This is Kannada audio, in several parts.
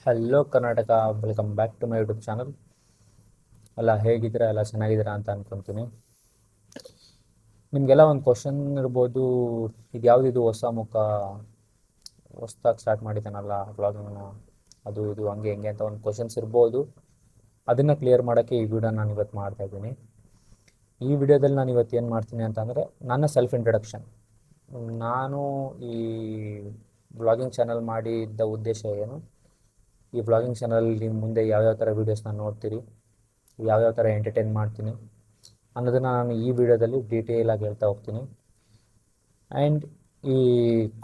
Hello Karnataka, welcome back to my YouTube channel. ಎಲ್ಲ ಹೇಗಿದ್ದೀರಾ? ಎಲ್ಲ ಚೆನ್ನಾಗಿದ್ದೀರಾ ಅಂತ ಅನ್ಕೊತೀನಿ. ನಿಮಗೆಲ್ಲ ಒಂದು ಕ್ವಶನ್ ಇರ್ಬೋದು, ಇದು ಯಾವುದಿದು ಹೊಸ ಮುಖ, ಹೊಸ್ದಾಗಿ ಸ್ಟಾರ್ಟ್ ಮಾಡಿದ್ದಾನಲ್ಲ ಬ್ಲಾಗಿಂಗ್ನ, ಅದು ಇದು ಹಂಗೆ ಹೆಂಗೆ ಅಂತ ಒಂದು ಕ್ವಶನ್ಸ್ ಇರ್ಬೋದು. ಅದನ್ನು ಕ್ಲಿಯರ್ ಮಾಡೋಕ್ಕೆ ಈ ವಿಡಿಯೋ ನಾನು ಇವತ್ತು ಮಾಡ್ತಾಯಿದ್ದೀನಿ. ಈ ವಿಡಿಯೋದಲ್ಲಿ ನಾನು ಇವತ್ತು ಏನು ಮಾಡ್ತೀನಿ ಅಂತಂದರೆ, ನನ್ನ ಸೆಲ್ಫ್ ಇಂಟ್ರಡಕ್ಷನ್. ನಾನು ಈ ಬ್ಲಾಗಿಂಗ್ ಚಾನಲ್ ಮಾಡಿದ್ದ ಉದ್ದೇಶ ಏನು, ಈ ಬ್ಲಾಗಿಂಗ್ ಚಾನಲಲ್ಲಿ ಮುಂದೆ ಯಾವ್ಯಾವ ಥರ ವೀಡಿಯೋಸ್ನ ನೋಡ್ತೀರಿ, ಯಾವ್ಯಾವ ಥರ ಎಂಟರ್ಟೈನ್ ಮಾಡ್ತೀನಿ ಅನ್ನೋದನ್ನು ನಾನು ಈ ವಿಡಿಯೋದಲ್ಲಿ ಡೀಟೇಲಾಗಿ ಹೇಳ್ತಾ ಹೋಗ್ತೀನಿ. ಆ್ಯಂಡ್ ಈ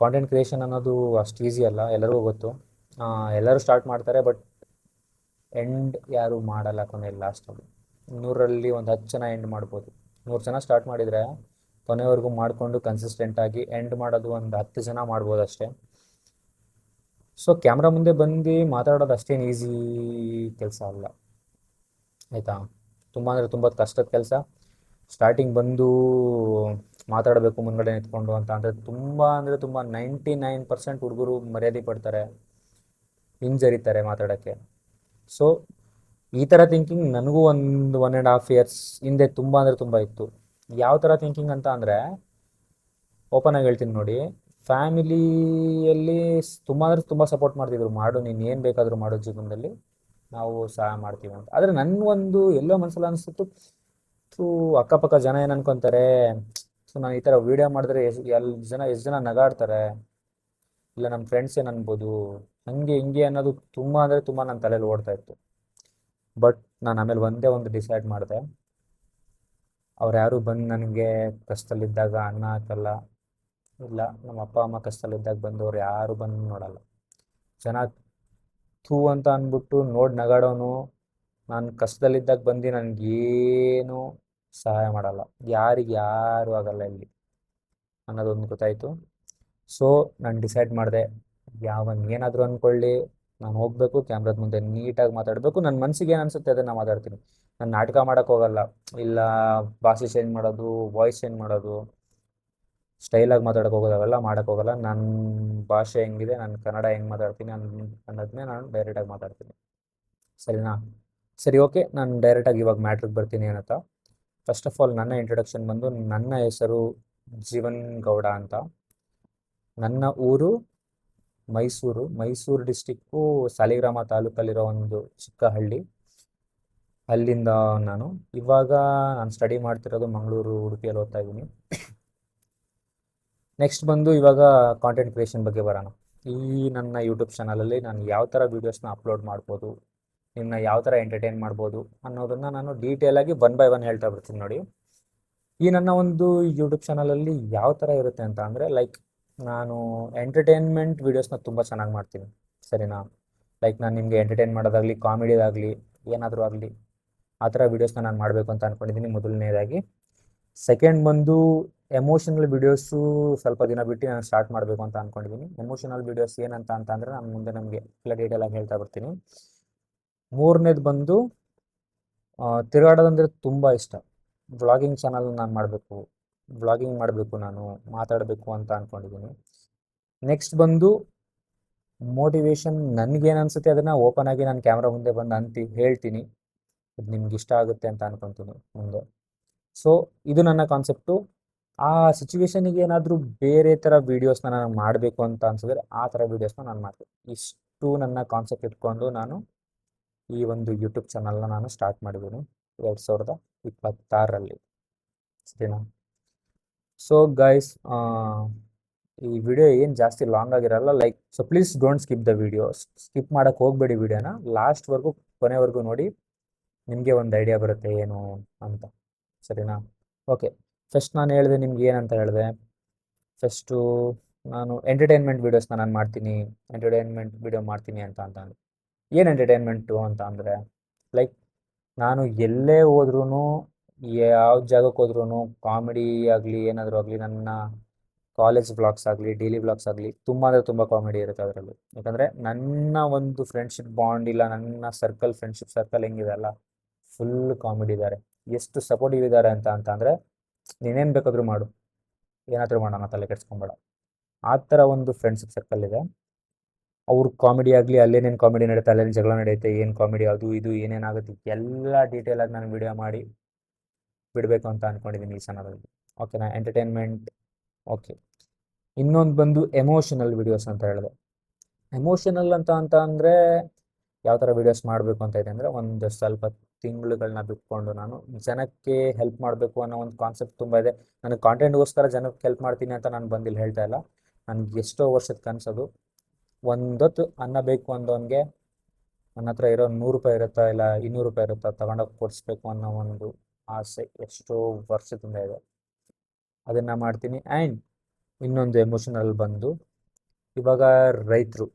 ಕಾಂಟೆಂಟ್ ಕ್ರಿಯೇಷನ್ ಅನ್ನೋದು ಅಷ್ಟು ಈಸಿ ಅಲ್ಲ, ಎಲ್ಲರಿಗೂ ಗೊತ್ತು. ಎಲ್ಲರೂ ಸ್ಟಾರ್ಟ್ ಮಾಡ್ತಾರೆ, ಬಟ್ ಎಂಡ್ ಯಾರೂ ಮಾಡಲ್ಲ ಕೊನೆಯಲ್ಲಿ ಲಾಸ್ಟಲ್ಲಿ. 100ರಲ್ಲಿ ಒಂದು 10 ಜನ ಎಂಡ್ ಮಾಡ್ಬೋದು. 100 ಜನ ಸ್ಟಾರ್ಟ್ ಮಾಡಿದರೆ ಕೊನೆವರೆಗೂ ಮಾಡಿಕೊಂಡು ಕನ್ಸಿಸ್ಟೆಂಟಾಗಿ ಎಂಡ್ ಮಾಡೋದು ಒಂದು 10 ಜನ ಮಾಡ್ಬೋದು ಅಷ್ಟೇ. ಸೊ ಕ್ಯಾಮ್ರಾ ಮುಂದೆ ಬಂದು ಮಾತಾಡೋದು ಅಷ್ಟೇನು ಈಸಿ ಕೆಲಸ ಅಲ್ಲ, ಆಯಿತಾ. ತುಂಬ ಅಂದರೆ ತುಂಬ ಕಷ್ಟದ ಕೆಲಸ. ಸ್ಟಾರ್ಟಿಂಗ್ ಬಂದು ಮಾತಾಡಬೇಕು ಮುಂದ್ಗಡೆ ನಿಂತ್ಕೊಂಡು ಅಂತ ಅಂದರೆ ತುಂಬ 99% ಹುಡುಗರು ಮರ್ಯಾದೆ ಪಡ್ತಾರೆ, ಹಿಂಜರಿತಾರೆ ಮಾತಾಡೋಕ್ಕೆ. ಸೊ ಈ ಥರ ಥಿಂಕಿಂಗ್ ನನಗೂ ಒಂದು 1.5 ಇಯರ್ಸ್ ಹಿಂದೆ ತುಂಬ ಇತ್ತು. ಯಾವ ಥರ ಥಿಂಕಿಂಗ್ ಅಂತ ಅಂದರೆ, ಓಪನ್ ಆಗಿ ಹೇಳ್ತೀನಿ ನೋಡಿ, ಫ್ಯಾಮಿಲಿಯಲ್ಲಿ ತುಂಬ ಸಪೋರ್ಟ್ ಮಾಡ್ತಿದ್ರು. ಮಾಡು, ನೀನು ಏನು ಬೇಕಾದರೂ ಮಾಡೋ ಜೀವನದಲ್ಲಿ, ನಾವು ಸಹಾಯ ಮಾಡ್ತೀವಿ ಅಂತ. ಆದರೆ ನನಗೊಂದು ಎಲ್ಲೋ ಮನಸ್ಸಲ್ಲಿ ಅನಿಸ್ತಿತ್ತು, ಅಕ್ಕಪಕ್ಕ ಜನ ಏನು ಅನ್ಕೊತಾರೆ, ಸೊ ನಾನು ಈ ಥರ ವೀಡಿಯೋ ಮಾಡಿದ್ರೆ ಎಷ್ಟು ಜನ ನಗಾಡ್ತಾರೆ, ಇಲ್ಲ ನಮ್ಮ ಫ್ರೆಂಡ್ಸ್ ಏನು ಅನ್ಬೋದು, ಹಂಗೆ ಹಿಂಗೆ ಅನ್ನೋದು ತುಂಬ ನನ್ನ ತಲೆಯಲ್ಲಿ ಓಡ್ತಾ ಇತ್ತು. ಬಟ್ ನಾನು ಆಮೇಲೆ ಒಂದೇ ಒಂದು ಡಿಸೈಡ್ ಮಾಡಿದೆ, ಅವ್ರು ಯಾರು ಬಂದು ನನಗೆ ಕಷ್ಟದಲ್ಲಿದ್ದಾಗ ಅನ್ನ ಹಾಕಲ್ಲ, ಇಲ್ಲ ನಮ್ಮ ಅಪ್ಪ ಅಮ್ಮ ಕಷ್ಟದಲ್ಲಿದ್ದಾಗ ಬಂದವ್ರು ಯಾರು ಬಂದು ನೋಡಲ್ಲ. ಜನ ಥೂ ಅಂತ ಅಂದ್ಬಿಟ್ಟು ನೋಡಿ ನಗಾಡೋನು, ನಾನು ಕಷ್ಟದಲ್ಲಿದ್ದಾಗ ಬಂದು ನನಗೇನು ಸಹಾಯ ಮಾಡಲ್ಲ, ಯಾರು ಆಗಲ್ಲ ಇಲ್ಲಿ ಅನ್ನೋದೊಂದು ಗೊತ್ತಾಯಿತು. ಸೊ ನಾನು ಡಿಸೈಡ್ ಮಾಡಿದೆ, ಏನಾದರೂ ಅಂದ್ಕೊಳ್ಳಿ, ನಾನು ಹೋಗಬೇಕು ಕ್ಯಾಮ್ರಾದ ಮುಂದೆ ನೀಟಾಗಿ ಮಾತಾಡಬೇಕು. ನನ್ನ ಮನಸ್ಸಿಗೆ ಏನು ಅನಿಸುತ್ತೆ ಅದನ್ನು ಮಾತಾಡ್ತೀನಿ. ನಾನು ನಾಟಕ ಮಾಡೋಕ್ಕೆ ಹೋಗಲ್ಲ, ಇಲ್ಲ ಭಾಷೆ ಚೇಂಜ್ ಮಾಡೋದು, ವಾಯ್ಸ್ ಚೇಂಜ್ ಮಾಡೋದು, ಸ್ಟೈಲಾಗಿ ಮಾತಾಡೋಕೆ ಹೋಗೋದು, ಅವೆಲ್ಲ ಮಾಡೋಕ್ಕೆ ಹೋಗಲ್ಲ. ನನ್ನ ಭಾಷೆ ಹೆಂಗಿದೆ, ನಾನು ಕನ್ನಡ ಹೆಂಗೆ ಮಾತಾಡ್ತೀನಿ ಅನ್ನೋದನ್ನೇ ನಾನು ಡೈರೆಕ್ಟಾಗಿ ಮಾತಾಡ್ತೀನಿ, ಸರಿನಾ? ಸರಿ, ಓಕೆ, ನಾನು ಡೈರೆಕ್ಟಾಗಿ ಇವಾಗ ಮ್ಯಾಟ್ರಿಗೆ ಬರ್ತೀನಿ ಏನಂತ. ಫಸ್ಟ್ ಆಫ್ ಆಲ್ ನನ್ನ ಇಂಟ್ರೊಡಕ್ಷನ್ ಬಂದು, ನನ್ನ ಹೆಸರು ಜೀವನ್ ಗೌಡ ಅಂತ. ನನ್ನ ಊರು ಮೈಸೂರು ಡಿಸ್ಟಿಕ್ಕು ಸಾಲಿಗ್ರಾಮ ತಾಲೂಕಲ್ಲಿರೋ ಒಂದು ಚಿಕ್ಕ ಹಳ್ಳಿ. ಅಲ್ಲಿಂದ ಇವಾಗ ನಾನು ಸ್ಟಡಿ ಮಾಡ್ತಿರೋದು ಮಂಗಳೂರು, ಉಡುಪಿಯಲ್ಲಿ ಓದ್ತಾ ಇದ್ದೀನಿ. ನೆಕ್ಸ್ಟ್ ಬಂದು ಇವಾಗ ಕಾಂಟೆಂಟ್ ಕ್ರಿಯೇಷನ್ ಬಗ್ಗೆ ಬರೋಣ. ಈ ನನ್ನ ಯೂಟ್ಯೂಬ್ ಚಾನಲಲ್ಲಿ ನಾನು ಯಾವ ಥರ ವೀಡಿಯೋಸ್ನ ಅಪ್ಲೋಡ್ ಮಾಡ್ಬೋದು, ನಿಮ್ಮನ್ನ ಯಾವ ಥರ ಎಂಟರ್ಟೈನ್ ಮಾಡ್ಬೋದು ಅನ್ನೋದನ್ನು ನಾನು ಡೀಟೇಲಾಗಿ 1 by 1 ಹೇಳ್ತಾ ಬರ್ತೀನಿ ನೋಡಿ. ಈ ನನ್ನ ಒಂದು ಯೂಟ್ಯೂಬ್ ಚಾನಲಲ್ಲಿ ಯಾವ ಥರ ಇರುತ್ತೆ ಅಂತ ಅಂದರೆ, ಲೈಕ್ ನಾನು ಎಂಟರ್ಟೈನ್ಮೆಂಟ್ ವೀಡಿಯೋಸ್ನ ತುಂಬ ಚೆನ್ನಾಗಿ ಮಾಡ್ತೀನಿ, ಸರಿನಾ? ಲೈಕ್ ನಾನು ನಿಮಗೆ ಎಂಟರ್ಟೈನ್ ಮಾಡೋದಾಗಲಿ, ಕಾಮಿಡಿದಾಗಲಿ, ಏನಾದರೂ ಆಗಲಿ, ಆ ಥರ ವೀಡಿಯೋಸ್ನ ನಾನು ಮಾಡಬೇಕು ಅಂತ ಅಂದ್ಕೊಂಡಿದ್ದೀನಿ ಮೊದಲನೇದಾಗಿ. ಸೆಕೆಂಡ್ ಬಂದು ಎಮೋಷನಲ್ ವೀಡಿಯೋಸು ಸ್ವಲ್ಪ ದಿನ ಬಿಟ್ಟು ನಾನು ಸ್ಟಾರ್ಟ್ ಮಾಡಬೇಕು ಅಂತ ಅಂದ್ಕೊಂಡಿದ್ದೀನಿ. ಎಮೋಷನಲ್ ವೀಡಿಯೋಸ್ ಏನಂತ ಅಂದರೆ ನಾನು ಮುಂದೆ ನಮಗೆ ಎಲ್ಲ ಡೀಟೇಲಾಗಿ ಹೇಳ್ತಾ ಬರ್ತೀನಿ. ಮೂರನೇದು ಬಂದು ತಿರುಗಾಡೋದಂದರೆ ತುಂಬ ಇಷ್ಟ. ವ್ಲಾಗಿಂಗ್ ಚಾನಲ್ ನಾನು ವ್ಲಾಗಿಂಗ್ ಮಾಡಬೇಕು, ನಾನು ಮಾತಾಡಬೇಕು ಅಂತ ಅಂದ್ಕೊಂಡಿದ್ದೀನಿ. ನೆಕ್ಸ್ಟ್ ಬಂದು ಮೋಟಿವೇಶನ್. ನನಗೇನು ಅನಿಸುತ್ತೆ ಅದನ್ನು ಓಪನ್ ಆಗಿ ನಾನು ಕ್ಯಾಮ್ರಾ ಮುಂದೆ ಬಂದು ಹೇಳ್ತೀನಿ, ಅದು ನಿಮ್ಗೆ ಇಷ್ಟ ಆಗುತ್ತೆ ಅಂತ ಅಂದ್ಕೊತೀನಿ ಮುಂದೆ. ಸೊ ಇದು ನನ್ನ ಕಾನ್ಸೆಪ್ಟು. ಆ ಸಿಚುವೇಶನಿಗೆ ಏನಾದರೂ ಬೇರೆ ಥರ ವೀಡಿಯೋಸ್ನ ನಾನು ಮಾಡಬೇಕು ಅಂತ ಅನ್ಸಿದ್ರೆ ಆ ಥರ ವೀಡಿಯೋಸ್ನ ನಾನು ಮಾಡ್ತೀನಿ. ಇಷ್ಟು ನನ್ನ ಕಾನ್ಸೆಪ್ಟ್ ಇಟ್ಕೊಂಡು ನಾನು ಈ ಒಂದು ಯೂಟ್ಯೂಬ್ ಚಾನಲ್ನ ನಾನು ಸ್ಟಾರ್ಟ್ ಮಾಡಿದ್ದೀನಿ 2026ರಲ್ಲಿ, ಸರಿನಾ? ಸೊ ಗೈಸ್, ಈ ವಿಡಿಯೋ ಏನು ಜಾಸ್ತಿ ಲಾಂಗ್ ಆಗಿರಲ್ಲ, like so please don't skip the video. Skip ಮಾಡೋಕ್ಕೆ ಹೋಗಬೇಡಿ, ವಿಡಿಯೋನ ಕೊನೆವರೆಗೂ ನೋಡಿ, ನಿಮಗೆ ಒಂದು ಐಡಿಯಾ ಬರುತ್ತೆ ಏನು ಅಂತ, ಸರಿನಾ? ಓಕೆ, ಫಸ್ಟ್ ನಾನು ಹೇಳಿದೆ ನಿಮ್ಗೆ ಏನಂತ ಹೇಳಿದೆ. ಫಸ್ಟು ನಾನು ಎಂಟರ್ಟೈನ್ಮೆಂಟ್ ವೀಡಿಯೋಸ್ನ ನಾನು ಮಾಡ್ತೀನಿ, ಎಂಟರ್ಟೈನ್ಮೆಂಟ್ ವೀಡಿಯೋ ಮಾಡ್ತೀನಿ ಅಂತ ಏನು ಎಂಟರ್ಟೈನ್ಮೆಂಟು ಅಂತ ಅಂದರೆ, ಲೈಕ್ ನಾನು ಎಲ್ಲೇ ಹೋದ್ರೂ, ಯಾವ ಜಾಗಕ್ಕೆ ಹೋದ್ರೂ, ಕಾಮಿಡಿ ಆಗಲಿ ಏನಾದರೂ ಆಗಲಿ, ನನ್ನ ಕಾಲೇಜ್ ವ್ಲಾಗ್ಸ್ ಆಗಲಿ, ಡೈಲಿ ವ್ಲಾಗ್ಸ್ ಆಗಲಿ, ತುಂಬ ಕಾಮಿಡಿ ಇರುತ್ತೆ ಅದರಲ್ಲಿ. ಯಾಕಂದರೆ ನನ್ನ ಒಂದು ಫ್ರೆಂಡ್ಶಿಪ್ ಬಾಂಡ್, ಇಲ್ಲ ನನ್ನ ಫ್ರೆಂಡ್ಶಿಪ್ ಸರ್ಕಲ್ ಹೆಂಗಿದೆ ಅಲ್ಲ, ಫುಲ್ ಕಾಮಿಡಿ ಇದ್ದಾರೆ. ಎಷ್ಟು ಸಪೋರ್ಟಿವ್ ಇದ್ದಾರೆ ಅಂತ ಅಂದರೆ, ನೀನೇನು ಬೇಕಾದರೂ ಮಾಡು, ಏನಾದರೂ ಮಾಡೋಣ, ತಲೆ ಕೆಡಿಸ್ಕೊಂಬೇಡ, ಆ ಥರ ಒಂದು ಫ್ರೆಂಡ್ಶಿಪ್ ಸರ್ಕಲ್ ಇದೆ. ಅವ್ರ ಕಾಮಿಡಿ ಆಗಲಿ, ಅಲ್ಲೇನೇನು ಕಾಮಿಡಿ ನಡೆಯುತ್ತೆ, ಅಲ್ಲೇನು ಜಗಳ ನಡೆಯುತ್ತೆ, ಏನು ಕಾಮಿಡಿ ಅದು ಇದು ಏನೇನಾಗುತ್ತೆ ಎಲ್ಲ ಡೀಟೇಲಾಗಿ ನಾನು ವಿಡಿಯೋ ಮಾಡಿ ಬಿಡಬೇಕು ಅಂತ ಅಂದ್ಕೊಂಡಿದ್ದೀನಿ ಈ ಚಾನಲಲ್ಲಿ. ಓಕೆನಾ? Entertainment okay. ಇನ್ನೊಂದು ಬಂದು ಎಮೋಷನಲ್ ವಿಡಿಯೋಸ್ ಅಂತ ಹೇಳಿದೆ. ಎಮೋಷನಲ್ ಅಂತ ಅಂದರೆ ಯಾವ ಥರ ವೀಡಿಯೋಸ್ ಮಾಡಬೇಕು ಅಂತ ಇದೆ ಅಂದರೆ, ಒಂದು ಸ್ವಲ್ಪ ತಿಂಗಳುಗಳನ್ನ ಬಿಟ್ಕೊಂಡು ನಾನು ಜನಕ್ಕೆ ಹೆಲ್ಪ್ ಮಾಡಬೇಕು ಅನ್ನೋ ಒಂದು ಕಾನ್ಸೆಪ್ಟ್ ತುಂಬ ಇದೆ. ನನಗೆ ಕಾಂಟೆಂಟ್ಗೋಸ್ಕರ ಜನಕ್ಕೆ ಹೆಲ್ಪ್ ಮಾಡ್ತೀನಿ ಅಂತ ನಾನು ಬಂದಿಲ್ಲಿ ಹೇಳ್ತಾ ಇಲ್ಲ. ನನಗೆ ಎಷ್ಟೋ ವರ್ಷದ ಕನಸದು. ಒಂದೊತ್ತು ಅನ್ನ ಬೇಕು ಅಂದವನಿಗೆ ನನ್ನ ಹತ್ರ ಇರೋ 100 ರೂಪಾಯಿ ಇರುತ್ತಾ ಇಲ್ಲ 200 ರೂಪಾಯಿ ಇರುತ್ತಾ ತಗೊಂಡೋಗಿ ಕೊಡಿಸ್ಬೇಕು ಅನ್ನೋ ಒಂದು ಆಸೆ ಎಷ್ಟೋ ವರ್ಷದಿಂದ ಇದೆ. ಅದನ್ನು ಮಾಡ್ತೀನಿ. ಆ್ಯಂಡ್ ಇನ್ನೊಂದು ಎಮೋಷನಲ್ ಬಂದು, ಇವಾಗ ರೈತರು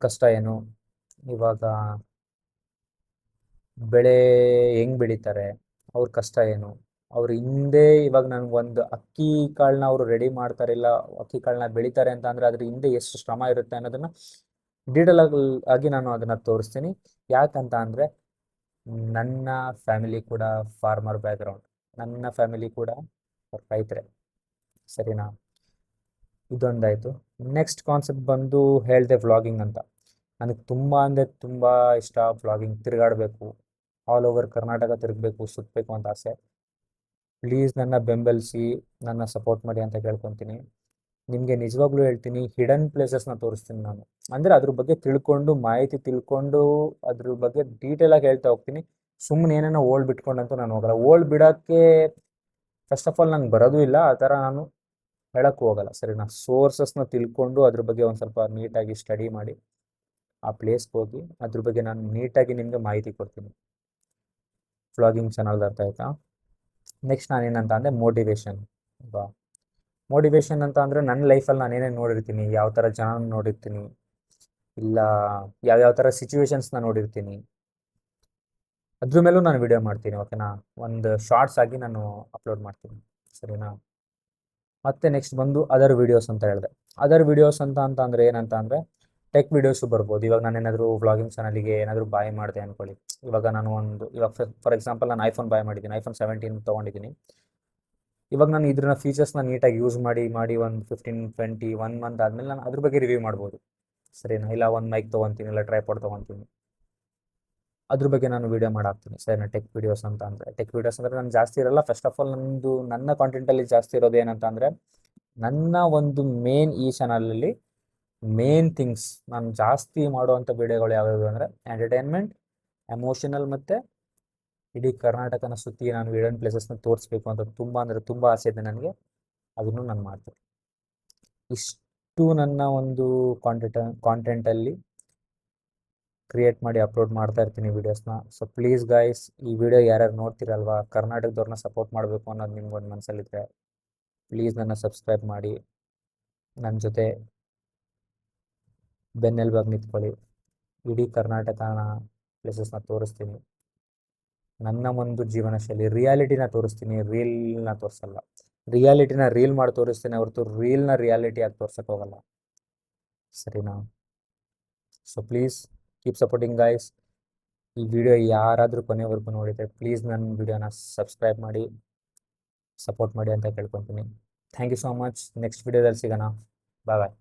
ಕಷ್ಟ ಏನು, ಇವಾಗ ಬೆಳೆ ಹೆಂಗೆ ಬೆಳೀತಾರೆ, ಅವ್ರ ಕಷ್ಟ ಏನು, ಅವ್ರ ಹಿಂದೆ ಇವಾಗ ನನಗೊಂದು ಅಕ್ಕಿ ಕಾಳನ್ನ ಅವರು ರೆಡಿ ಮಾಡ್ತಾರಿಲ್ಲ, ಅಕ್ಕಿ ಕಾಳನ್ನ ಬೆಳೀತಾರೆ ಅಂತ ಅಂದರೆ ಅದ್ರ ಹಿಂದೆ ಎಷ್ಟು ಶ್ರಮ ಇರುತ್ತೆ ಅನ್ನೋದನ್ನು ಡೀಟೇಲ್ ಆಗಿ ನಾನು ಅದನ್ನು ತೋರಿಸ್ತೀನಿ. ಯಾಕಂತ ಅಂದರೆ ನನ್ನ ಫ್ಯಾಮಿಲಿ ಕೂಡ ಫಾರ್ಮರ್ ಬ್ಯಾಕ್ಗ್ರೌಂಡ್, ನನ್ನ ಫ್ಯಾಮಿಲಿ ಕೂಡ ರೈತರೇ, ಸರಿನಾ? ಇದೊಂದಾಯಿತು. ನೆಕ್ಸ್ಟ್ ಕಾನ್ಸೆಪ್ಟ್ ಬಂದು ಹೇಳಿದೆ ವ್ಲಾಗಿಂಗ್ ಅಂತ. ನನಗೆ ತುಂಬ ಅಂದರೆ ತುಂಬ ಇಷ್ಟ ವ್ಲಾಗಿಂಗ್, ತಿರುಗಾಡಬೇಕು, ಆಲ್ ಓವರ್ ಕರ್ನಾಟಕ ತಿರುಗಬೇಕು, ಸುತ್ತಬೇಕು ಅಂತ ಆಸೆ. ಪ್ಲೀಸ್ ನನ್ನ ಬೆಂಬಲಿಸಿ, ನನ್ನ ಸಪೋರ್ಟ್ ಮಾಡಿ ಅಂತ ಕೇಳ್ಕೊತೀನಿ. ನಿಮಗೆ ನಿಜವಾಗ್ಲೂ ಹೇಳ್ತೀನಿ, ಹಿಡನ್ ಪ್ಲೇಸಸ್ನ ತೋರಿಸ್ತೀನಿ ನಾನು. ಅಂದರೆ ಅದ್ರ ಬಗ್ಗೆ ಮಾಹಿತಿ ತಿಳ್ಕೊಂಡು ಅದ್ರ ಬಗ್ಗೆ ಡೀಟೇಲಾಗಿ ಹೇಳ್ತಾ ಹೋಗ್ತೀನಿ. ಸುಮ್ಮನೆ ಏನೇನೋ ಓಲ್ಡ್ ಬಿಟ್ಕೊಂಡಂತೂ ನಾನು ಹೋಗಲ್ಲ. ಓಲ್ಡ್ ಬಿಡೋಕ್ಕೆ ಫಸ್ಟ್ ಆಫ್ ಆಲ್ ನಂಗೆ ಬರೋದು ಇಲ್ಲ, ಆ ಥರ ನಾನು ಹೇಳೋಕ್ಕೂ ಹೋಗಲ್ಲ, ಸರಿನಾ? ಸೋರ್ಸಸ್ನ ತಿಳ್ಕೊಂಡು ಅದ್ರ ಬಗ್ಗೆ ಒಂದು ಸ್ವಲ್ಪ ನೀಟಾಗಿ ಸ್ಟಡಿ ಮಾಡಿ ಆ ಪ್ಲೇಸ್ಗೆ ಹೋಗಿ ಅದ್ರ ಬಗ್ಗೆ ನಾನು ನೀಟಾಗಿ ನಿಮಗೆ ಮಾಹಿತಿ ಕೊಡ್ತೀನಿ. ವ್ಲಾಗಿಂಗ್ ಚಾನಲ್ ಅರ್ಥ ಆಯ್ತಾ? ನೆಕ್ಸ್ಟ್ ನಾನೇನಂತ ಅಂದರೆ ಮೋಟಿವೇಶನ್. ಮೋಟಿವೇಶನ್ ಅಂತ ಅಂದರೆ ನನ್ನ ಲೈಫಲ್ಲಿ ನಾನು ಏನೇನು ನೋಡಿರ್ತೀನಿ, ಯಾವ ಥರ ಜನ ನೋಡಿರ್ತೀನಿ, ಇಲ್ಲ ಯಾವ್ಯಾವ ಥರ ಸಿಚುವೇಶನ್ಸ್ನ ನೋಡಿರ್ತೀನಿ, ಅದ್ರ ಮೇಲೂ ನಾನು ವಿಡಿಯೋ ಮಾಡ್ತೀನಿ. ಓಕೆನಾ? ಒಂದು ಶಾರ್ಟ್ಸ್ ಆಗಿ ನಾನು ಅಪ್ಲೋಡ್ ಮಾಡ್ತೀನಿ, ಸರಿನಾ? ಮತ್ತು ನೆಕ್ಸ್ಟ್ ಬಂದು ಅದರ್ ವೀಡಿಯೋಸ್ ಅಂತ ಹೇಳಿದೆ. ಅದರ್ ವೀಡಿಯೋಸ್ ಅಂತ ಅಂದರೆ ಏನಂತ ಅಂದರೆ ಟೆಕ್ ವೀಡಿಯೋಸು ಬರ್ಬೋದು. ಇವಾಗ ನಾನೇನಾದರೂ ವ್ಲಾಗಿಂಗ್ ಚಾನಲಿಗೆ ಏನಾದರೂ ಬಾಯ್ ಮಾಡಿದೆ ಅಂದ್ಕೊಳ್ಳಿ. ಇವಾಗ ಫಾರ್ ಎಕ್ಸಾಂಪಲ್ ನಾನು ಐಫೋನ್ ಬಾಯ್ ಮಾಡಿದ್ದೀನಿ, ಐಫೋನ್ 17 ತೊಗೊಂಡಿದ್ದೀನಿ. ಇವಾಗ ನಾನು ಇದ್ರ ಫೀಚರ್ಸ್ನ ನೀಟಾಗಿ ಯೂಸ್ ಮಾಡಿ ಒಂದು 15-20 1 ಮಂತ್ ಆದಮೇಲೆ ನಾನು ಅದ್ರ ಬಗ್ಗೆ ರಿವ್ಯೂ ಮಾಡ್ಬೋದು, ಸರಿನಾ? ಇಲ್ಲ ಒಂದು ಮೈಕ್ ತೊಗೊತೀನಿ, ಇಲ್ಲ ಟ್ರೈಪಾಡ್ ತೊಗೊತೀನಿ, ಅದ್ರ ಬಗ್ಗೆ ನಾನು ವೀಡಿಯೋ ಮಾಡಾಕ್ತೀನಿ, ಸರಿನಾ? ಟೆಕ್ ವೀಡಿಯೋಸ್ ಅಂತ ಅಂದರೆ ನಾನು ಜಾಸ್ತಿ ಇರಲ್ಲ. ಫಸ್ಟ್ ಆಫ್ ಆಲ್ ನನ್ನ ಕಾಂಟೆಂಟಲ್ಲಿ ಜಾಸ್ತಿ ಇರೋದು ಏನಂತ ಅಂದರೆ, ನನ್ನ ಒಂದು ಈ ಚಾನಲಲ್ಲಿ ಮೇನ್ ಥಿಂಗ್ಸ್ ನಾನು ಜಾಸ್ತಿ ಮಾಡುವಂಥ ವೀಡಿಯೋಗಳು ಯಾವ್ಯಾವುದು ಅಂದರೆ ಎಂಟರ್ಟೈನ್ಮೆಂಟ್, ಎಮೋಷನಲ್, ಮತ್ತು ಇಡೀ ಕರ್ನಾಟಕನ ಸುತ್ತಿ ನಾನು ಹಿಡನ್ ಪ್ಲೇಸಸ್ನ ತೋರಿಸ್ಬೇಕು ಅಂತ ತುಂಬ ಆಸೆ ಇದೆ ನನಗೆ. ಅದನ್ನು ನಾನು ಮಾಡ್ತೀನಿ. ಇಷ್ಟು ನನ್ನ ಒಂದು ಕಾಂಟೆಂಟಲ್ಲಿ ಕ್ರಿಯೇಟ್ ಮಾಡಿ ಅಪ್ಲೋಡ್ ಮಾಡ್ತಾ ಇರ್ತೀನಿ ವೀಡಿಯೋಸ್ನ. ಸೊ ಪ್ಲೀಸ್ ಗೈಸ್, ಈ ವಿಡಿಯೋ ಯಾರ್ಯಾರು ನೋಡ್ತಿರಲ್ವಾ, ಕರ್ನಾಟಕದವ್ರನ್ನ ಸಪೋರ್ಟ್ ಮಾಡಬೇಕು ಅನ್ನೋದು ನಿಮ್ಗೊಂದು ಮನಸ್ಸಲ್ಲಿದ್ದರೆ ಪ್ಲೀಸ್ ನನ್ನ ಸಬ್ಸ್ಕ್ರೈಬ್ ಮಾಡಿ, ನನ್ನ ಜೊತೆ ಬೆನ್ನೆಲುಬಾಗಿ ನಿಂತ್ಕೊಳ್ಳಿ. ಇಡೀ ಕರ್ನಾಟಕನ ಪ್ಲೇಸಸ್ನ ತೋರಿಸ್ತೀನಿ. ನನ್ನ ಒಂದು ಜೀವನ ಶೈಲಿ ರಿಯಾಲಿಟಿನ ತೋರಿಸ್ತೀನಿ, ರೀಲ್ನ ತೋರಿಸಲ್ಲ. ರಿಯಾಲಿಟಿನ ರೀಲ್ ಮಾಡಿ ತೋರಿಸ್ತೀನಿ ಹೊರತು ರೀಲ್ನ ರಿಯಾಲಿಟಿಯಾಗಿ ತೋರ್ಸಕ್ಕೆ ಹೋಗಲ್ಲ, ಸರಿನಾ? So please keep supporting guys. ಈ ವಿಡಿಯೋ ಯಾರಾದರೂ ಕೊನೆವರೆಗೂ ನೋಡಿದರೆ ಪ್ಲೀಸ್ ನನ್ನ ವಿಡಿಯೋನ ಸಬ್ಸ್ಕ್ರೈಬ್ ಮಾಡಿ, ಸಪೋರ್ಟ್ ಮಾಡಿ ಅಂತ ಕೇಳ್ಕೊತೀನಿ. Thank you so much. Next ವಿಡಿಯೋದಲ್ಲಿ ಸಿಗೋಣ. ಬಾಯ್ ಬಾಯ್.